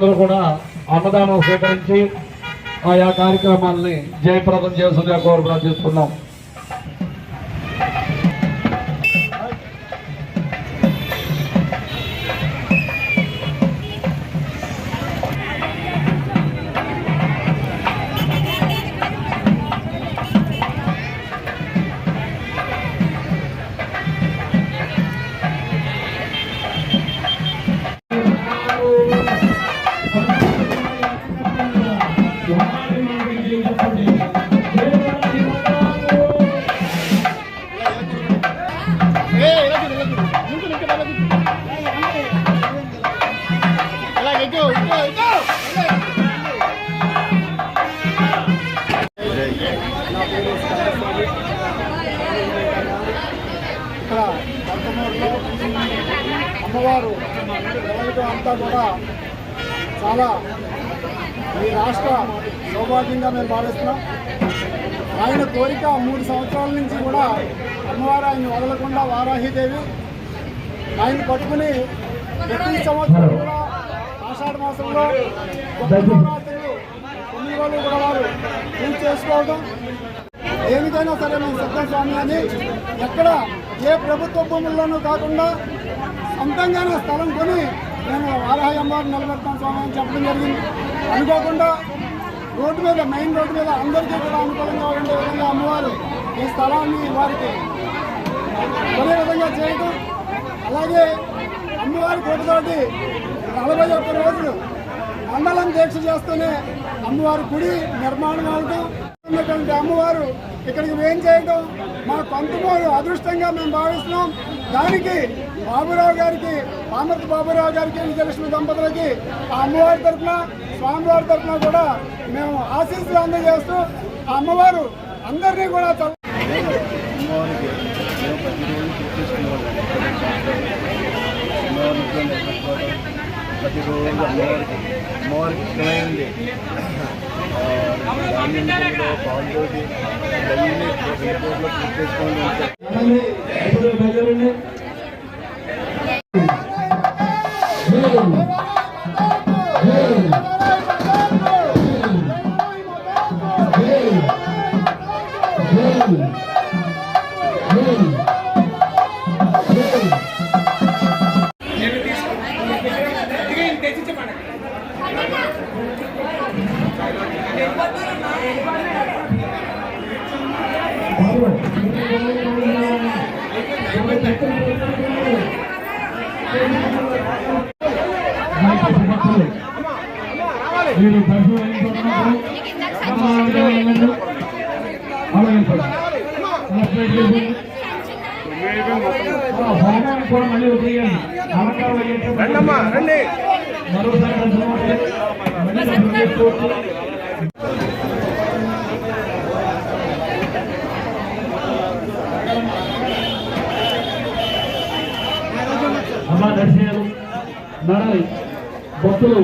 అందరూ కూడా అన్నదానం స్వీకరించి ఆయా కార్యక్రమాలని జయప్రదం చేస్తుందిగా కోరు ప్రార్థిస్తున్నాం. అమ్మవారు అంతా కూడా చాలా ఈ రాష్ట్ర సౌభాగ్యంగా మేము భావిస్తున్నాం. ఆయన కోరిక 3 సంవత్సరాల నుంచి కూడా అమ్మవారు ఆయన వదలకుండా వారాహిదేవి ఆయన పట్టుకుని ప్రతి సంవత్సరం కూడా ఆషాఢ మాసంలో 9 రోజులు కూడా వారు పూజ చేసుకోవడం, దేనికైనా సరే మేము సిద్ధం స్వామి అని ఎక్కడ ఏ ప్రభుత్వ భూముల్లోనూ కాకుండా సొంతంగానే స్థలం కొని నేను వారాహి అమ్మవారిని నిలబెడతాం స్వామి అని చెప్పడం జరిగింది. అనుకోకుండా రోడ్డు మీద మెయిన్ రోడ్డు మీద అందరికీ కూడా అనుకూలంగా ఉండే విధంగా అమ్మవారు ఈ స్థలాన్ని వారికి కొనే విధంగా చేయడం, అలాగే అమ్మవారి కోటతోటి 41 రోజులు మండలం దీక్ష చేస్తూనే అమ్మవారి గుడి నిర్మాణం అవడం, ఉన్నటువంటి అమ్మవారు ఇక్కడికి వేం చేయడం మా కొంతమూరు అదృష్టంగా మేము భావిస్తున్నాం. దానికి బాబురావు గారికి, పామర్తి బాబురావు గారికి, విజయలక్ష్మి దంపతులకి ఆ అమ్మవారి తరఫున, స్వామివారి తరఫున కూడా మేము ఆశీస్సులు అందజేస్తూ ఆ అమ్మవారు అందరినీ కూడా ప్రతిరోజు అమ్మవారికి ఇష్టమైంది ధాన్యంలో పావుతోటి అన్నీ రిపోర్ట్లో పూర్తి చేసుకోండి. భక్తులు